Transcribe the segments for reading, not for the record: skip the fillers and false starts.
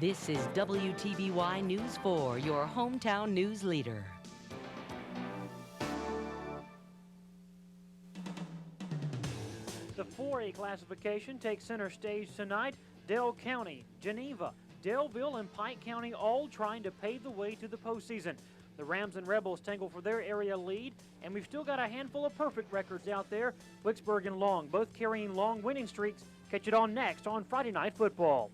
This is WTVY News 4, your hometown news leader. The 4A classification takes center stage tonight. Dale County, Geneva, Daleville, and Pike County all trying to pave the way to the postseason. The Rams and Rebels tangle for their area lead, and we've still got a handful of perfect records out there. Wicksburg and Long both carrying long winning streaks. Catch it on next on Friday Night Football.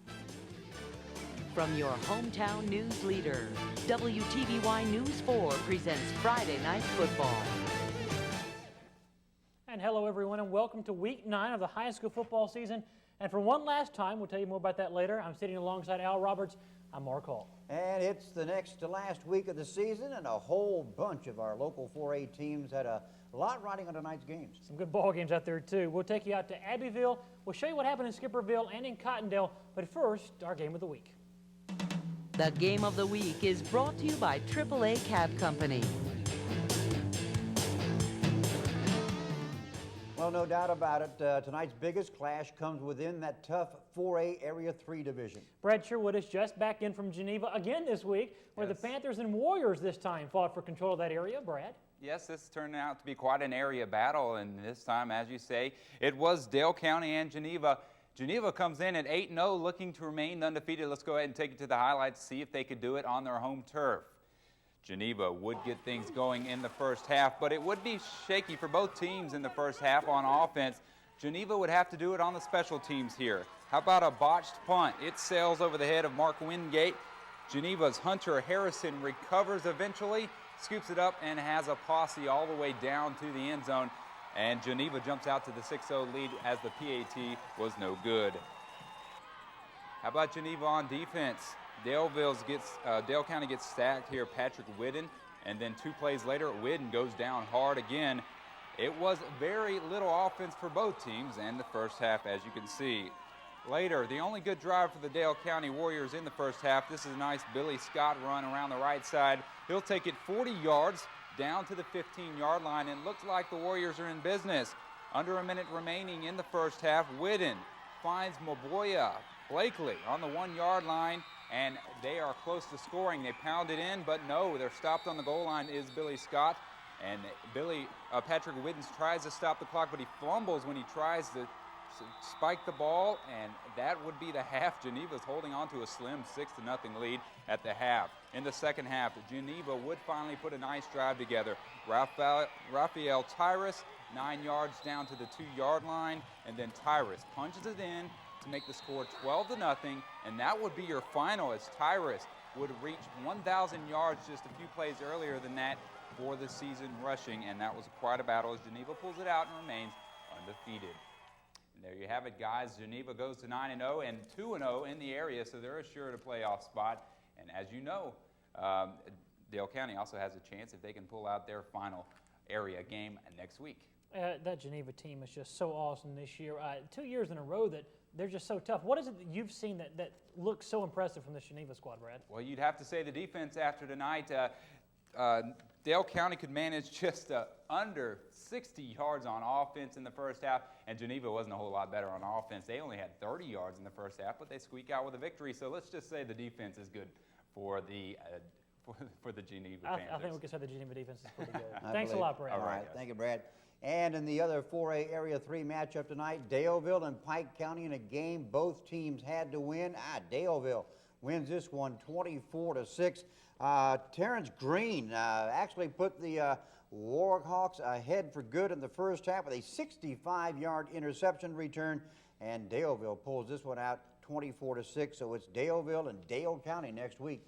From your hometown news leader, WTVY News 4 presents Friday Night Football. And hello everyone, and welcome to week 9 of the high school football season. And for one last time, we'll tell you more about that later. I'm sitting alongside Al Roberts. I'm Marc. And it's the next to last week of the season, and a whole bunch of our local 4A teams had a lot riding on tonight's games. Some good ball games out there too. We'll take you out to Abbeville. We'll show you what happened in Skipperville and in Cottondale. But first, our game of the week. The Game of the Week is brought to you by AAA Cab Company. Well, no doubt about it, tonight's biggest clash comes within that tough 4A Area 3 division. Brad Sherwood is just back in from Geneva again this week, where the Panthers and Warriors this time fought for control of that area. Brad? Yes, this turned out to be quite an area battle, and this time, as you say, it was Dale County and Geneva. Geneva comes in at 8-0, looking to remain undefeated. Let's go ahead and take it to the highlights, see if they could do it on their home turf. Geneva would get things going in the first half, but it would be shaky for both teams in the first half on offense. Geneva would have to do it on the special teams here. How about a botched punt? It sails over the head of Mark Wingate. Geneva's Hunter Harrison recovers eventually, scoops it up, and has a posse all the way down to the end zone. And Geneva jumps out to the 6-0 lead as the PAT was no good. How about Geneva on defense? Dale County gets stacked here. Patrick Whidden, and then 2 plays later, Whidden goes down hard again. It was very little offense for both teams in the first half, as you can see. Later, the only good drive for the Dale County Warriors in the first half. This is a nice Billy Scott run around the right side. He'll take it 40 yards down to the 15-yard line, and it looks like the Warriors are in business. Under a minute remaining in the first half, Whidden finds Maboya Blakely on the 1-yard line, and they are close to scoring. They pound it in, but no, they're stopped on the goal line is Billy Scott. And Patrick Whidden tries to stop the clock, but he fumbles when he tries to spike the ball, and that would be the half. Geneva's holding on to a slim 6-0 lead at the half. In the second half, Geneva would finally put a nice drive together. Raphael Tyrus, 9 yards down to the 2-yard line, and then Tyrus punches it in to make the score 12-0, and that would be your final, as Tyrus would reach 1,000 yards just a few plays earlier than that for the season rushing, and that was quite a battle as Geneva pulls it out and remains undefeated. And there you have it, guys. Geneva goes to 9-0 and 2-0 in the area, so they're assured a playoff spot. And as you know, Dale County also has a chance if they can pull out their final area game next week. That Geneva team is just so awesome this year. 2 years in a row that they're just so tough. What is it that you've seen that looks so impressive from the Geneva squad, Brad? Well, you'd have to say the defense after tonight. Dale County could manage just under 60 yards on offense in the first half, and Geneva wasn't a whole lot better on offense. They only had 30 yards in the first half, but they squeak out with a victory. So let's just say the defense is good for the Geneva Panthers. I think we can say the Geneva defense is pretty good. Thanks a lot, Brad. All right, thank you, Brad. And in the other 4A Area 3 matchup tonight, Daleville and Pike County in a game both teams had to win. Daleville wins this one 24-6. Terrence Green actually put the Warwick Hawks ahead for good in the first half with a 65-yard interception return, and Daleville pulls this one out 24-6. So it's Daleville and Dale County next week,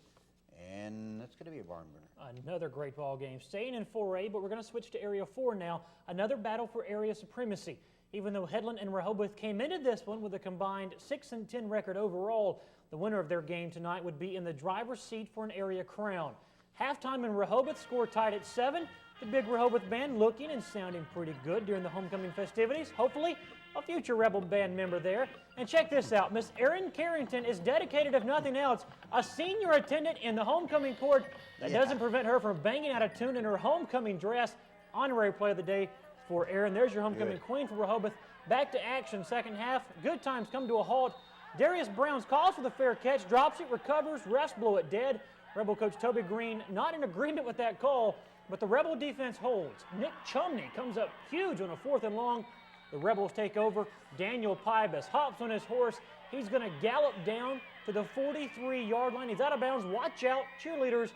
and it's going to be a barn burner. Another great ball game. Staying in 4A, but we're going to switch to Area 4 now. Another battle for area supremacy. Even though Headland and Rehoboth came into this one with a combined 6-10 record overall, the winner of their game tonight would be in the driver's seat for an area crown. Halftime in Rehoboth, score tied at 7. The big Rehoboth band looking and sounding pretty good during the homecoming festivities. Hopefully, a future Rebel band member there. And check this out. Miss Erin Carrington is dedicated, if nothing else, a senior attendant in the homecoming court. That doesn't prevent her from banging out a tune in her homecoming dress. Honorary play of the day for Erin. There's your homecoming queen for Rehoboth. Back to action, second half. Good times come to a halt Darius Browns calls for the fair catch, drops it, recovers, refs blow it dead. Rebel coach Toby Green not in agreement with that call, but the Rebel defense holds. Nick Chumney comes up huge on a 4th and long. The Rebels take over. Daniel Pybus hops on his horse. He's going to gallop down to the 43-yard line. He's out of bounds. Watch out, cheerleaders.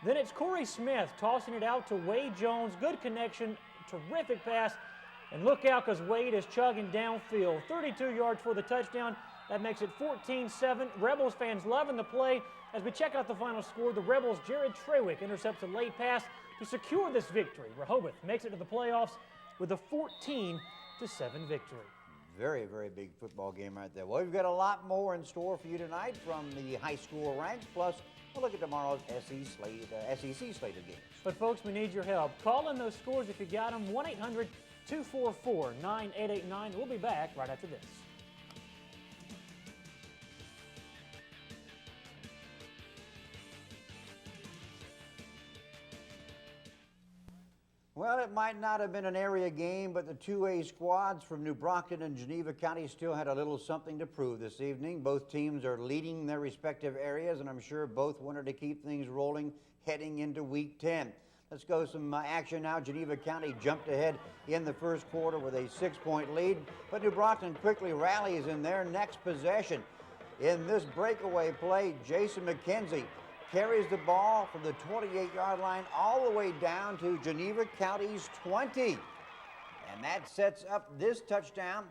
Then it's Corey Smith tossing it out to Wade Jones. Good connection, terrific pass. And look out because Wade is chugging downfield. 32 yards for the touchdown. That makes it 14-7. Rebels fans loving the play. As we check out the final score, the Rebels' Jared Trewick intercepts a late pass to secure this victory. Rehoboth makes it to the playoffs with a 14-7 victory. Very, very big football game right there. Well, we've got a lot more in store for you tonight from the high school ranks. Plus, we'll look at tomorrow's SEC slate of games. But folks, we need your help. Call in those scores if you got them. 1-800-244-9889. We'll be back right after this. Well, it might not have been an area game, but the 2A squads from New Brockton and Geneva County still had a little something to prove this evening. Both teams are leading their respective areas, and I'm sure both wanted to keep things rolling heading into Week 10. Let's go some action now. Geneva County jumped ahead in the first quarter with a 6-point lead, but New Brockton quickly rallies in their next possession. In this breakaway play, Jason McKenzie carries the ball from the 28-yard line all the way down to Geneva County's 20. And that sets up this touchdown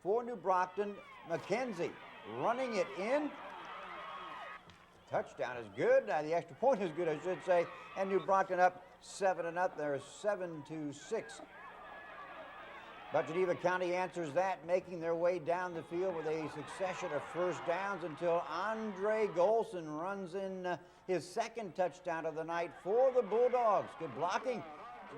for New Brockton. McKenzie running it in. Touchdown is good. The extra point is good, I should say. And New Brockton up 7-0. They're 7-6. But Geneva County answers that, making their way down the field with a succession of first downs until Andre Golson runs in his second touchdown of the night for the Bulldogs. Good blocking.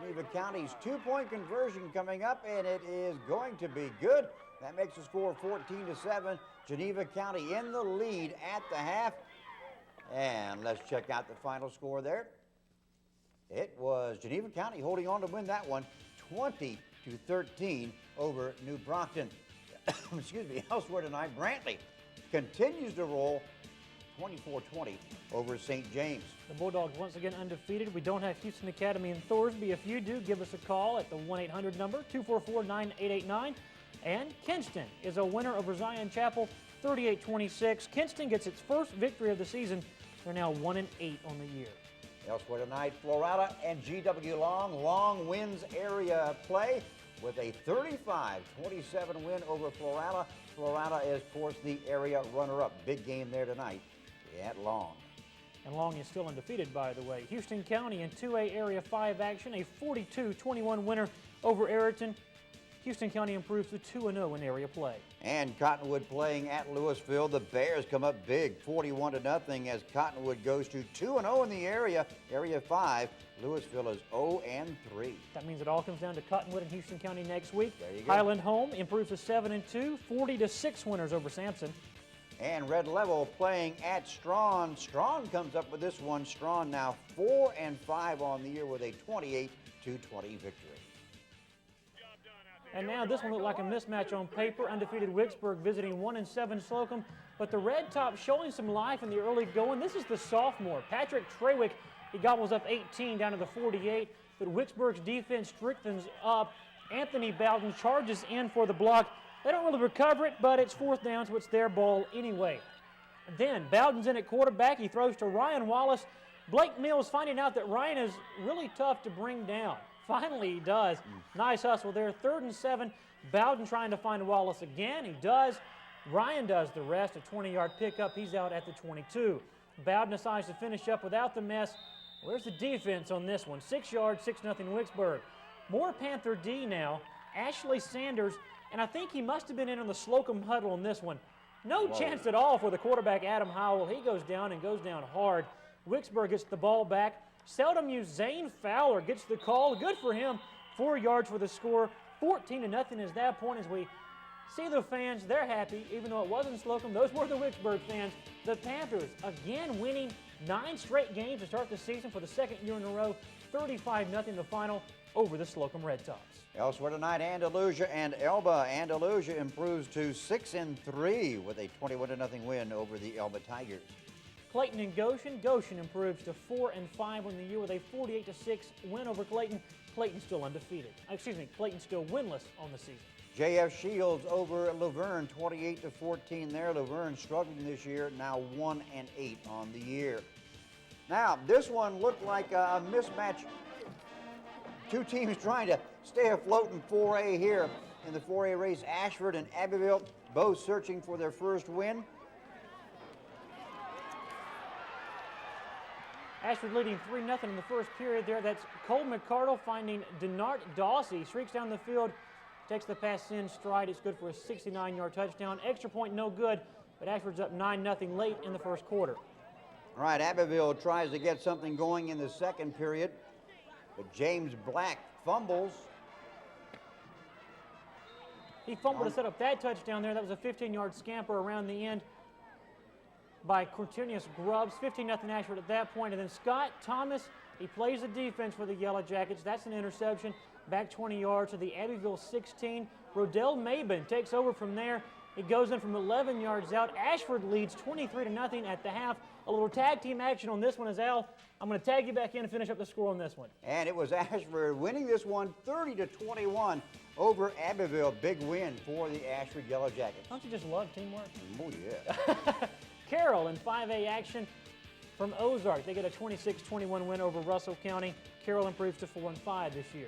Geneva County's 2-point conversion coming up, and it is going to be good. That makes the score 14-7. Geneva County in the lead at the half. And let's check out the final score there. It was Geneva County holding on to win that one, 20-13 over New Brockton. Excuse me. Elsewhere tonight, Brantley continues to roll 24-20 over St. James. The Bulldogs once again undefeated. We don't have Houston Academy in Thorsby. If you do, give us a call at the 1-800 number, 244-9889. And Kinston is a winner over Zion Chapel, 38-26. Kinston gets its first victory of the season. They're now 1-8 on the year. Elsewhere tonight, Florida and GW Long. Long wins area play with a 35-27 win over Florida. Florida is, of course, the area runner-up. Big game there tonight at Long. And Long is still undefeated, by the way. Houston County in 2A Area 5 action, a 42-21 winner over Ayrton. Houston County improves to 2-0 in area play. And Cottonwood playing at Louisville. The Bears come up big, 41-0, as Cottonwood goes to 2-0 in the area. Area 5, Louisville is 0-3. That means it all comes down to Cottonwood and Houston County next week. There you go. Highland Home improves to 7-2, 40-6 winners over Sampson. And Red Level playing at Strawn. Strawn comes up with this one. Strawn now 4-5 on the year with a 28-20 victory. And now this one looked like a mismatch on paper. Undefeated Wicksburg visiting 1-7 Slocum. But the Red Top showing some life in the early going. This is the sophomore, Patrick Trewick. He gobbles up 18 down to the 48. But Wicksburg's defense strengthens up. Anthony Bowden charges in for the block. They don't really recover it, but it's fourth down, so it's their ball anyway. And then Bowden's in at quarterback. He throws to Ryan Wallace. Blake Mills finding out that Ryan is really tough to bring down. Finally, he does. Nice hustle there. 3rd and 7. Bowden trying to find Wallace again. He does. Ryan does the rest. A 20-yard pickup. He's out at the 22. Bowden decides to finish up without the mess. Where's the defense on this one? 6 yards, 6-0 Wicksburg. More Panther D now. Ashley Sanders, and I think he must have been in on the Slocum huddle on this one. No chance at all for the quarterback, Adam Howell. He goes down and goes down hard. Wicksburg gets the ball back. Seldom used Zane Fowler gets the call. Good for him. 4 yards for the score. 14-0 is that point as we see the fans. They're happy, even though it wasn't Slocum. Those were the Wicksburg fans. The Panthers again winning 9 straight games to start the season for the 2nd year in a row. 35-0 the final over the Slocum Red Tops. Elsewhere tonight, Andalusia and Elba. Andalusia improves to 6-3 with a 21-0 win over the Elba Tigers. Clayton and Goshen. Goshen improves to 4-5 on the year with a 48-6 win over Clayton. Clayton still undefeated. Clayton still winless on the season. JF Shields over Laverne, 28-14 there. Laverne struggling this year, now 1-8 on the year. Now, this one looked like a mismatch. Two teams trying to stay afloat in 4A here in the 4A race. Ashford and Abbeville both searching for their first win. Ashford leading 3-0 in the first period there. That's Cole McCardle finding Denart Dawsey. Streaks down the field, takes the pass in stride. It's good for a 69-yard touchdown. Extra point no good, but Ashford's up 9-0 late in the first quarter. All right, Abbeville tries to get something going in the second period, but James Black fumbles. He fumbled to set up that touchdown there. That was a 15-yard scamper around the end by Cortinius Grubbs. 15-0 Ashford at that point. And then Scott Thomas, he plays the defense for the Yellow Jackets. That's an interception. Back 20 yards to the Abbeville 16. Rodell Mabin takes over from there. He goes in from 11 yards out. Ashford leads 23-0 at the half. A little tag team action on this one as Al. I'm going to tag you back in and finish up the score on this one. And it was Ashford winning this one 30-21 over Abbeville. Big win for the Ashford Yellow Jackets. Don't you just love teamwork? Oh, yeah. Carroll in 5A action from Ozark. They get a 26-21 win over Russell County. Carroll improves to 4-5 this year.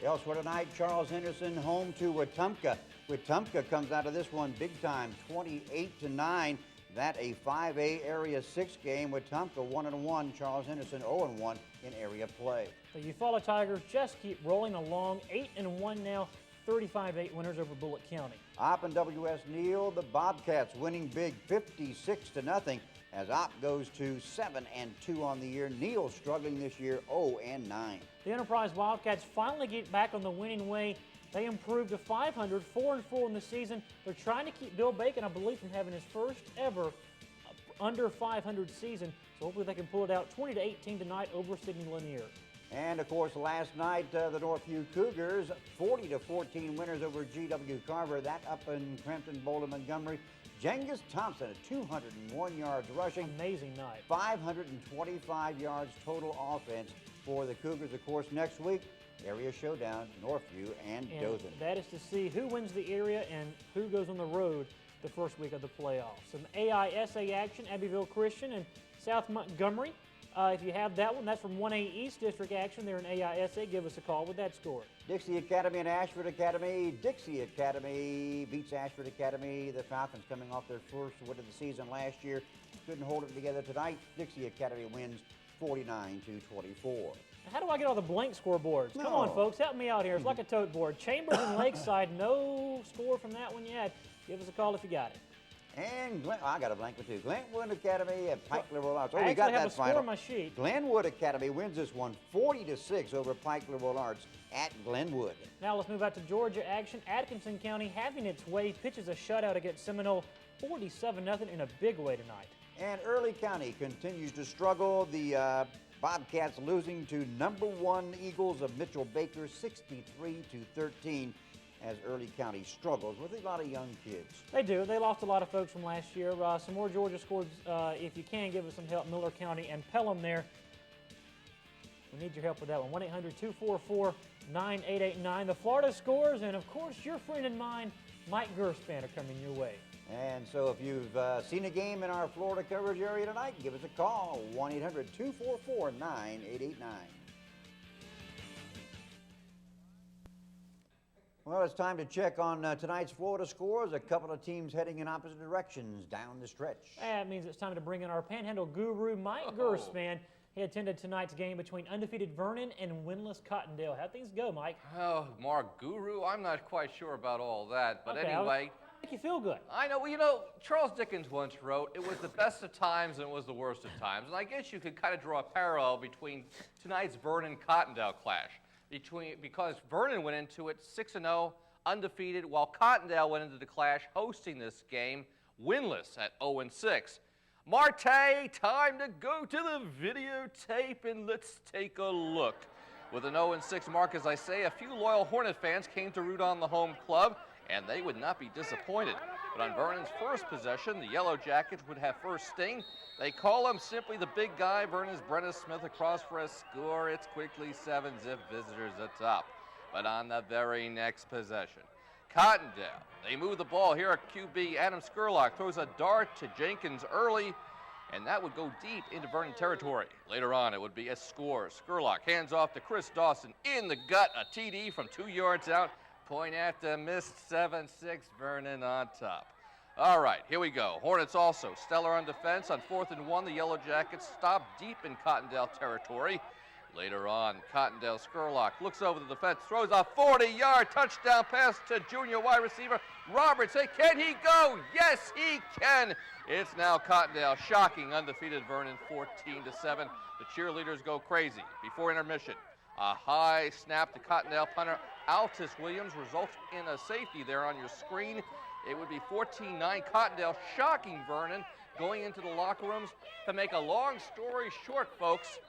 Elsewhere tonight, Charles Henderson home to Wetumpka. Wetumpka comes out of this one big time, 28-9. That a 5A Area 6 game. Wetumpka 1-1. Charles Henderson 0-1 in area play. The Eufaula Tigers just keep rolling along, 8-1 now. 35-8 winners over Bullock County. Opp and W.S. Neal, the Bobcats winning big 56-0 as Opp goes to 7-2 on the year. Neal struggling this year 0-9. The Enterprise Wildcats finally get back on the winning way. They improved to 500, 4-4 in the season. They're trying to keep Bill Bacon, I believe, from having his first ever under 500 season. So hopefully they can pull it out 20-18 tonight over Sidney Lanier. And, of course, last night, the Northview Cougars, 40-14 winners over G.W. Carver. That up in Crampton, Boulder, Montgomery. Jengis Thompson at 201 yards rushing. Amazing night. 525 yards total offense for the Cougars. Of course, next week, area showdown, Northview and Dothan. That is to see who wins the area and who goes on the road the first week of the playoffs. Some AISA action, Abbeville Christian and South Montgomery. If you have that one, that's from 1A East District action. They're in AISA. Give us a call with that score. Dixie Academy and Ashford Academy. Dixie Academy beats Ashford Academy. The Falcons coming off their first win of the season last year. Couldn't hold it together tonight. Dixie Academy wins 49-24. How do I get all the blank scoreboards? Come on, folks, help me out here. It's like a tote board. Chambers and Lakeside, no score from that one yet. Give us a call if you got it. And I got a blank one too. Glenwood Academy and Pike Liberal Arts. Oh, I we got have that a score final. on my sheet. Glenwood Academy wins this one 40-6 over Pike Liberal Arts at Glenwood. Now let's move out to Georgia action. Atkinson County having its way, pitches a shutout against Seminole, 47-0 in a big way tonight. And Early County continues to struggle. The Bobcats losing to #1 Eagles of Mitchell Baker, 63-13. As Early County struggles with a lot of young kids. They do. They lost a lot of folks from last year. Some more Georgia scores. If you can, give us some help. Miller County and Pelham there. We need your help with that one. 1-800-244-9889. The Florida scores, and of course, your friend and mine, Mike Gurspan, are coming your way. And so if you've seen a game in our Florida coverage area tonight, give us a call, 1-800-244-9889. Well, it's time to check on tonight's Florida scores. A couple of teams heading in opposite directions down the stretch. That means it's time to bring in our Panhandle guru, Mike Gurspan. He attended tonight's game between undefeated Vernon and winless Cottondale. How'd things go, Mike? Oh, Mark, guru? I'm not quite sure about all that. But okay, anyway. Make you feel good. I know. Well, you know, Charles Dickens once wrote, it was the best of times and it was the worst of times. And I guess you could kind of draw a parallel between tonight's Vernon-Cottondale clash. Because Vernon went into it 6-0, undefeated, while Cottondale went into the clash hosting this game winless at 0-6. Marte, time to go to the videotape and let's take a look. With an 0-6 mark, as I say, a few loyal Hornet fans came to root on the home club, and they would not be disappointed. But on Vernon's first possession, the Yellow Jackets would have first sting. They call him simply the big guy. Vernon's Brenna Smith across for a score. It's quickly 7-zip, visitors atop. But on the very next possession, Cottondale, they move the ball here at QB. Adam Skurlock throws a dart to Jenkins early, and that would go deep into Vernon territory. Later on, it would be a score. Skurlock hands off to Chris Dawson in the gut, a TD from 2 yards out. Point after missed, 7-6, Vernon on top. All right, here we go. Hornets also stellar on defense. On 4th and 1, the Yellow Jackets stop deep in Cottondale territory. Later on, Cottondale Skurlock looks over the defense, throws a 40-yard touchdown pass to junior wide receiver Roberts. Hey, can he go? Yes, he can. It's now Cottondale shocking undefeated Vernon 14-7. The cheerleaders go crazy. Before intermission, a high snap to Cottondale punter Altus Williams results in a safety there on your screen. It would be 14-9. Cottondale shocking Vernon, going into the locker rooms. To make a long story short, folks,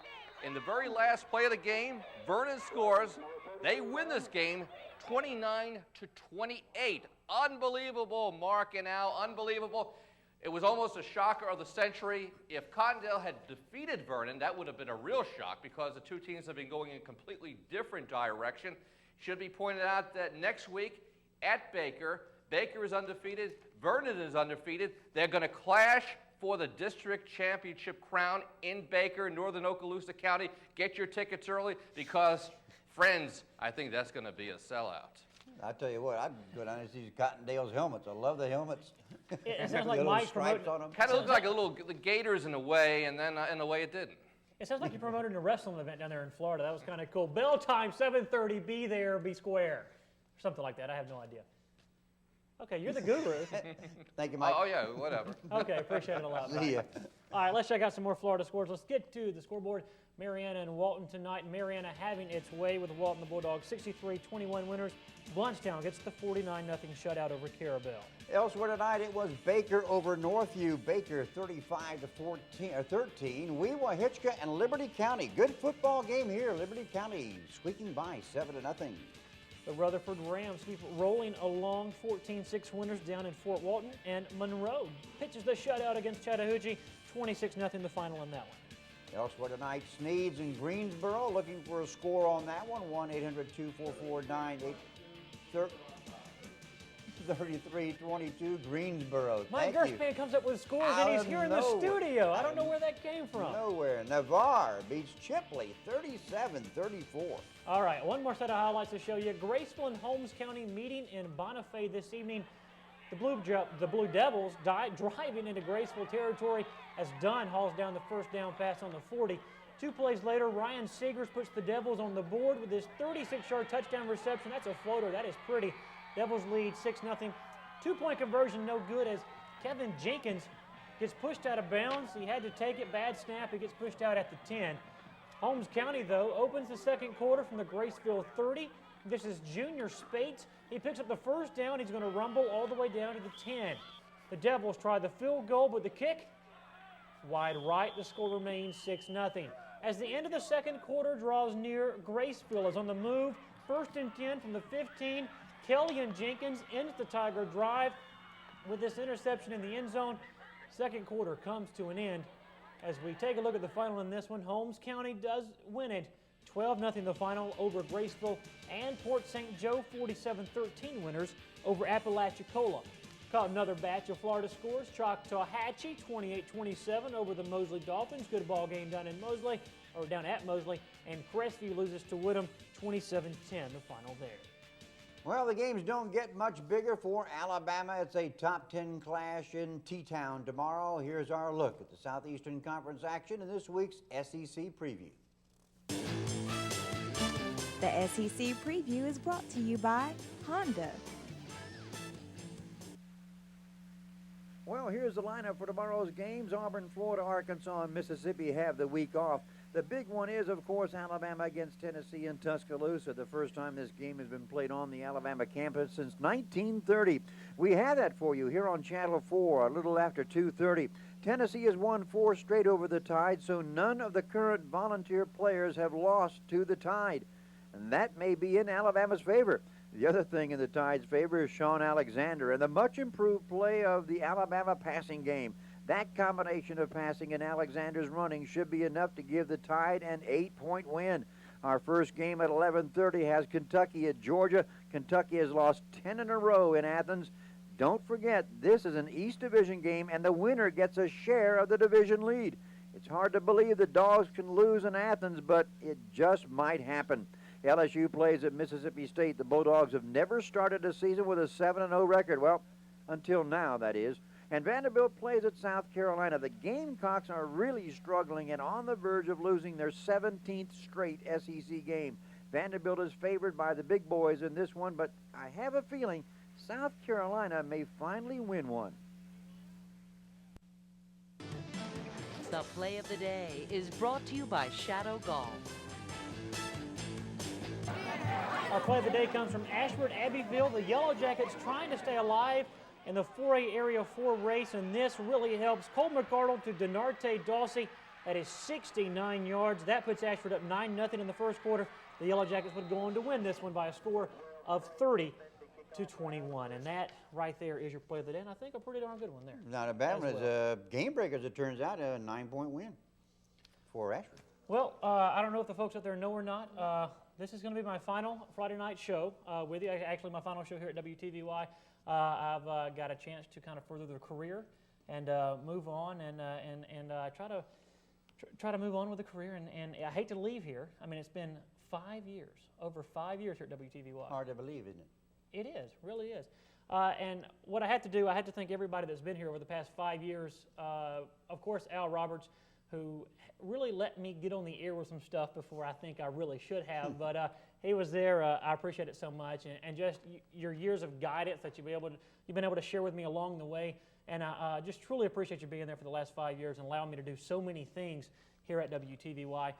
in the very last play of the game, Vernon scores. They win this game 29-28. Unbelievable, Mark and Al, unbelievable. It was almost a shocker of the century. If Cottondale had defeated Vernon, that would have been a real shock because the two teams have been going in a completely different direction. Should be pointed out that next week at Baker, Baker is undefeated, Vernon is undefeated. They're going to clash for the district championship crown in Baker, Northern Okaloosa County. Get your tickets early because, friends, I think that's going to be a sellout. I tell you what, I'd go down and see Cottondale's helmets. I love the helmets. It sounds like The little Mike's stripes on them. Kind of looked like the Gators in a way, and then in a way it didn't. It sounds like you're promoting a wrestling event down there in Florida. That was kind of cool. Bell time, 7:30, be there, be square. Something like that, I have no idea. Okay, you're the guru. Thank you, Mike. Oh, yeah, whatever. Okay, appreciate it a lot. See ya. All right, let's check out some more Florida scores. Let's get to the scoreboard. Mariana and Walton tonight. Mariana having its way with Walton the Bulldogs. 63-21 winners. Blountstown gets the 49-0 shutout over Carabel. Elsewhere tonight, it was Baker over Northview. Baker 35-13. Wewa, Hitchcock, and Liberty County. Good football game here. Liberty County squeaking by 7-0. The Rutherford Rams keep rolling along. 14-6 winners down in Fort Walton. And Monroe pitches the shutout against Chattahoochee. 26-0 the final in that one. Elsewhere tonight, Sneads and Greensboro looking for a score on that one. 1-800-244-9833-22 Greensboro. Mike Thank you. Gurspan comes up with scores, Out and he's of here in the nowhere. studio. I don't know where that came from. Nowhere. Navarre beats Chipley 37-34. All right, one more set of highlights to show you. Graceville and Holmes County meeting in Bonifay this evening. The Blue Devils driving into Graceville territory as Dunn hauls down the first down pass on the 40. 2 plays later, Ryan Seegers puts the Devils on the board with his 36-yard touchdown reception. That's a floater. That is pretty. Devils lead 6-0. 2-point conversion no good as Kevin Jenkins gets pushed out of bounds. He had to take it. Bad snap. He gets pushed out at the 10. Holmes County, though, opens the second quarter from the Graceville 30. This is Junior Spates. He picks up the first down. He's going to rumble all the way down to the 10. The Devils try the field goal, but the kick wide right. The score remains 6-0. As the end of the second quarter draws near, Graceville is on the move. 1st and 10 from the 15. Kelly and Jenkins ends the Tiger drive with this interception in the end zone. Second quarter comes to an end. As we take a look at the final in this one, Holmes County does win it. 12-0 the final over Graceville, and Port St. Joe 47-13 winners over Apalachicola. Caught another batch of Florida scores. Choctawhatchee 28-27 over the Mosley Dolphins. Good ball game down at Mosley, and Crestview loses to Woodham 27-10 the final there. Well, the games don't get much bigger for Alabama. It's a top 10 clash in T-Town tomorrow. Here's our look at the Southeastern Conference action in this week's SEC Preview. The SEC Preview is brought to you by Honda. Well, here's the lineup for tomorrow's games. Auburn, Florida, Arkansas, and Mississippi have the week off. The big one is, of course, Alabama against Tennessee in Tuscaloosa. The first time this game has been played on the Alabama campus since 1930. We have that for you here on Channel 4 a little after 2:30. Tennessee has won 4 straight over the Tide, so none of the current Volunteer players have lost to the Tide. And that may be in Alabama's favor. The other thing in the Tide's favor is Sean Alexander and the much improved play of the Alabama passing game. That combination of passing and Alexander's running should be enough to give the Tide an 8-point win. Our first game at 11:30 has Kentucky at Georgia. Kentucky has lost 10 in a row in Athens. Don't forget, this is an East Division game, and the winner gets a share of the division lead. It's hard to believe the Dogs can lose in Athens, but it just might happen. LSU plays at Mississippi State. The Bulldogs have never started a season with a 7-0 record. Well, until now, that is. And Vanderbilt plays at South Carolina. The Gamecocks are really struggling and on the verge of losing their 17th straight SEC game. Vanderbilt is favored by the big boys in this one, but I have a feeling South Carolina may finally win one. The play of the day is brought to you by Shadow Golf. Our play of the day comes from Ashford Abbeville. The Yellow Jackets trying to stay alive in the 4A Area 4 race, and this really helps. Cole McArdle to Denarte Dawsey. That is 69 yards. That puts Ashford up 9-0 in the first quarter. The Yellow Jackets would go on to win this one by a score of 30-21. And that right there is your play of the day, and I think a pretty darn good one there. Not a bad one. as It's well. a game breaker, as it turns out, a 9-point win for Ashford. Well, I don't know if the folks out there know or not. This is going to be my final Friday night show with you. Actually, my final show here at WTVY. I've got a chance to kind of further the career and move on and try to move on with the career. And I hate to leave here. I mean, it's been 5 years, over 5 years here at WTVY. Hard to believe, isn't it? It is, really is. And what I had to do, I had to thank everybody that's been here over the past 5 years. Of course, Al Roberts, who really let me get on the air with some stuff before I think I really should have. But he was there. I appreciate it so much, and just your years of guidance that you've been able to share with me along the way. And I just truly appreciate you being there for the last 5 years and allowing me to do so many things here at WTVY.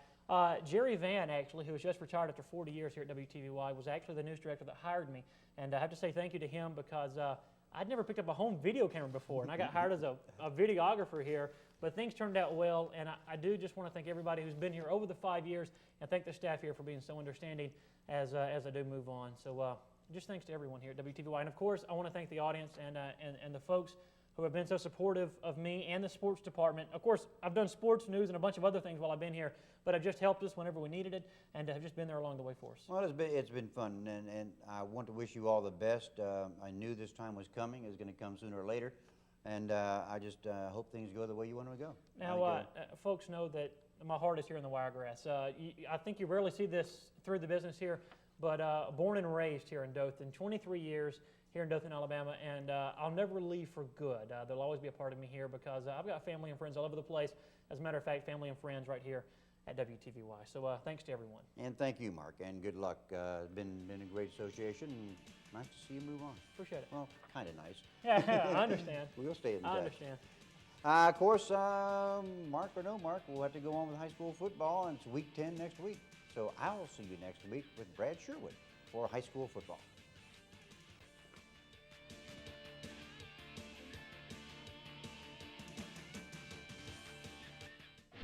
Jerry Van, actually, who was just retired after 40 years here at WTVY, was actually the news director that hired me. And I have to say thank you to him because I'd never picked up a home video camera before, and I got hired as a videographer here. But things turned out well, and I do just want to thank everybody who's been here over the 5 years, and thank the staff here for being so understanding as I do move on. So just thanks to everyone here at WTVY. And of course, I want to thank the audience and the folks who have been so supportive of me and the sports department. Of course, I've done sports news and a bunch of other things while I've been here, but I've just helped us whenever we needed it, and have just been there along the way for us. Well, it's been fun, and I want to wish you all the best. I knew this time was coming. It was going to come sooner or later. And I just hope things go the way you want them to go. Now, folks know that my heart is here in the Wiregrass. I think you rarely see this through the business here, but born and raised here in Dothan, 23 years here in Dothan, Alabama, and I'll never leave for good. There'll always be a part of me here because I've got family and friends all over the place. As a matter of fact, family and friends right here at WTVY. So thanks to everyone. And thank you, Mark, and good luck. Been a great association, and nice to see you move on. Appreciate it. Well, kind of nice. Yeah, I understand. We'll stay in touch. I understand. Of course, Mark or no Mark, we'll have to go on with high school football, and it's week 10 next week. So I'll see you next week with Brad Sherwood for high school football.